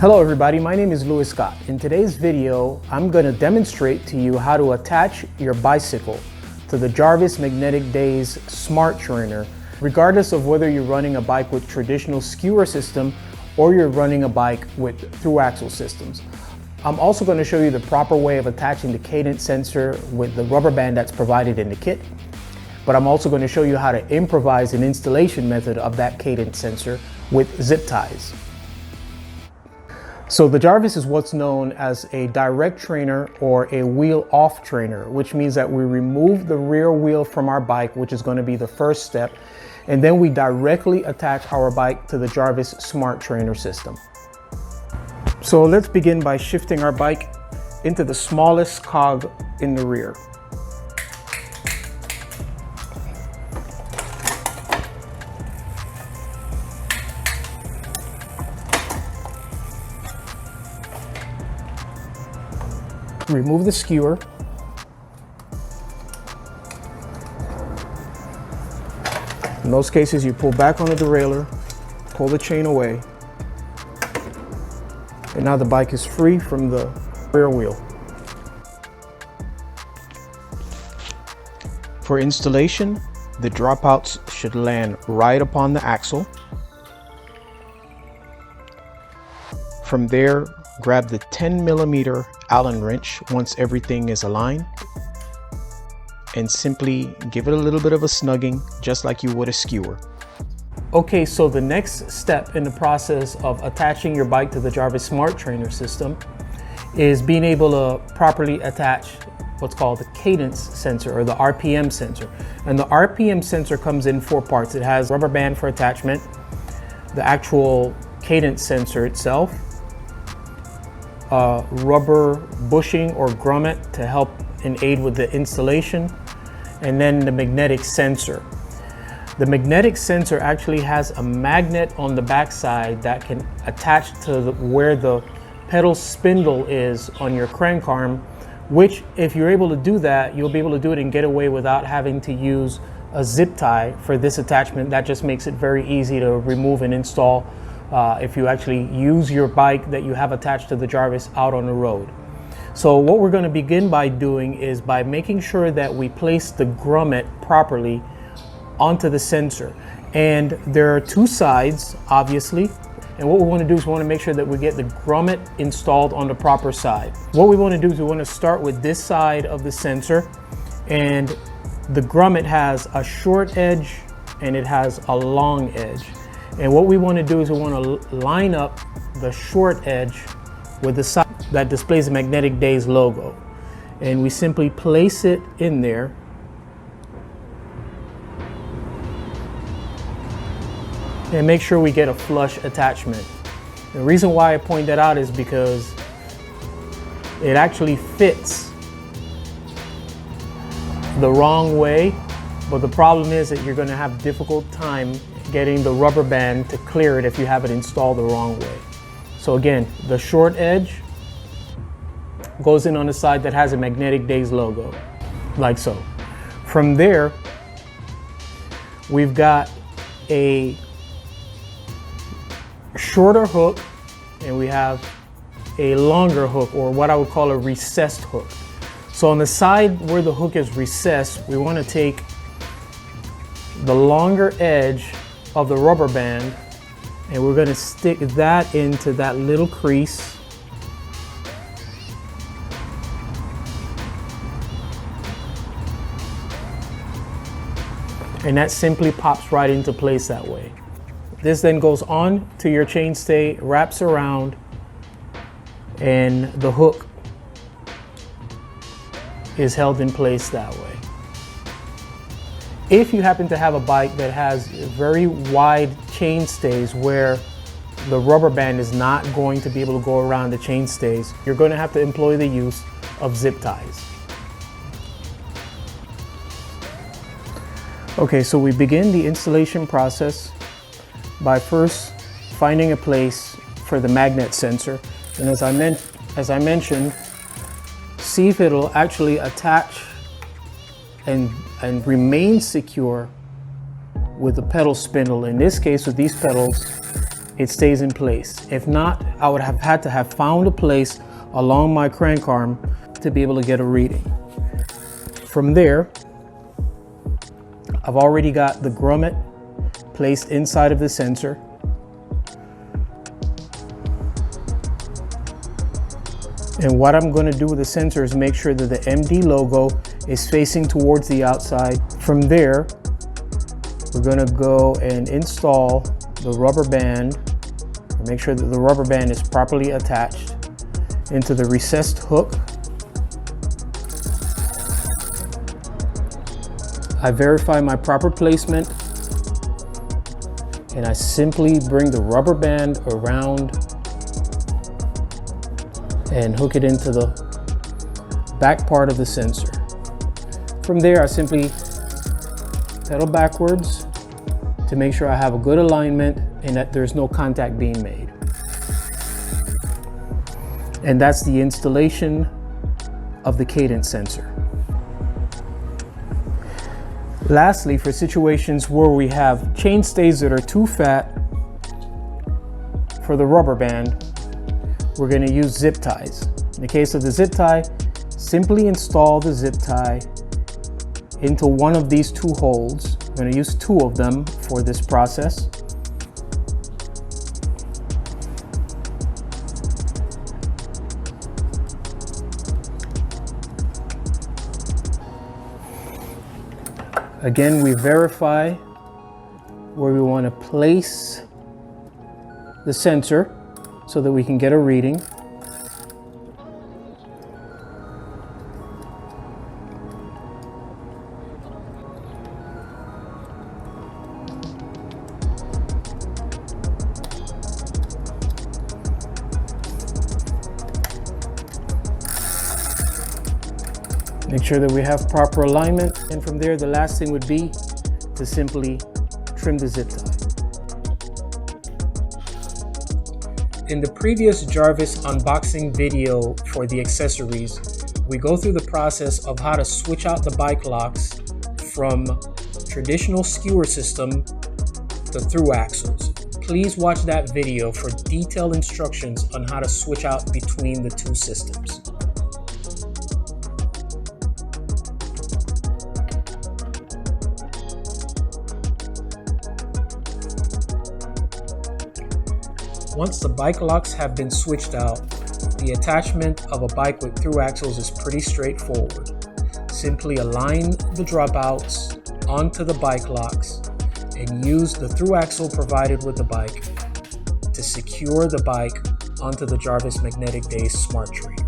Hello everybody, my name is Louis Scott. In today's video, I'm going to demonstrate to you how to attach your bicycle to the Jarvis MagneticDays Smart Trainer, regardless of whether you're running a bike with traditional skewer system or you're running a bike with through-axle systems. I'm also going to show you the proper way of attaching the cadence sensor with the rubber band that's provided in the kit. But I'm also going to show you how to improvise an installation method of that cadence sensor with zip ties. So the Jarvis is what's known as a direct trainer or a wheel off trainer, which means that we remove the rear wheel from our bike, which is going to be the first step, and then we directly attach our bike to the Jarvis Smart Trainer system. So let's begin by shifting our bike into the smallest cog in the rear. Remove the skewer. In those cases, you pull back on the derailleur, pull the chain away, and now the bike is free from the rear wheel. For installation, the dropouts should land right upon the axle. From there, grab the 10mm Allen wrench once everything is aligned and simply give it a little bit of a snugging, just like you would a skewer. Okay, so the next step in the process of attaching your bike to the Jarvis Smart Trainer system is being able to properly attach what's called the cadence sensor or the RPM sensor. And the RPM sensor comes in 4 parts. It has rubber band for attachment, the actual cadence sensor itself, rubber bushing or grommet to help and aid with the installation, and then the magnetic sensor. The magnetic sensor actually has a magnet on the backside that can attach to where the pedal spindle is on your crank arm, which if you're able to do that, you'll be able to do it and get away without having to use a zip tie for this attachment. That just makes it very easy to remove and install if you actually use your bike that you have attached to the Jarvis out on the road. So what we're going to begin by doing is by making sure that we place the grommet properly onto the sensor. And there are 2 sides, obviously. And what we want to do is we want to make sure that we get the grommet installed on the proper side. What we want to do is we want to start with this side of the sensor, and the grommet has a short edge and it has a long edge. And what we want to do is we want to line up the short edge with the side that displays the MagneticDays logo. And we simply place it in there. And make sure we get a flush attachment. The reason why I point that out is because it actually fits the wrong way, but the problem is that you're going to have a difficult time getting the rubber band to clear it if you have it installed the wrong way. So again, the short edge goes in on the side that has a MagneticDays logo, like so. From there, we've got a shorter hook and we have a longer hook, or what I would call a recessed hook. So on the side where the hook is recessed, we want to take the longer edge of the rubber band and we're going to stick that into that little crease. And that simply pops right into place that way. This then goes on to your chainstay, wraps around, and the hook is held in place that way. If you happen to have a bike that has very wide chainstays where the rubber band is not going to be able to go around the chainstays, you're going to have to employ the use of zip ties. Okay, so we begin the installation process by first finding a place for the magnet sensor. And as I mentioned, see if it'll actually attach and remain secure with the pedal spindle. In this case, with these pedals, it stays in place. If not, I would have had to have found a place along my crank arm to be able to get a reading. From there, I've already got the grommet placed inside of the sensor. And what I'm going to do with the sensor is make sure that the MD logo is facing towards the outside. From there, we're going to go and install the rubber band, or make sure that the rubber band is properly attached into the recessed hook. I verify my proper placement, and I simply bring the rubber band around and hook it into the back part of the sensor. From there, I simply pedal backwards to make sure I have a good alignment and that there's no contact being made. And that's the installation of the cadence sensor. Lastly, for situations where we have chainstays that are too fat for the rubber band, we're going to use zip ties. In the case of the zip tie, simply install the zip tie into one of these two holes. I'm going to use two of them for this process. Again, we verify where we want to place the sensor so that we can get a reading. Make sure that we have proper alignment, and from there the last thing would be to simply trim the zip tie. In the previous Jarvis unboxing video for the accessories, we go through the process of how to switch out the bike locks from traditional skewer system to through axles. Please watch that video for detailed instructions on how to switch out between the two systems. Once the bike locks have been switched out, the attachment of a bike with through axles is pretty straightforward. Simply align the dropouts onto the bike locks and use the through axle provided with the bike to secure the bike onto the Jarvis MagneticDays smart tree.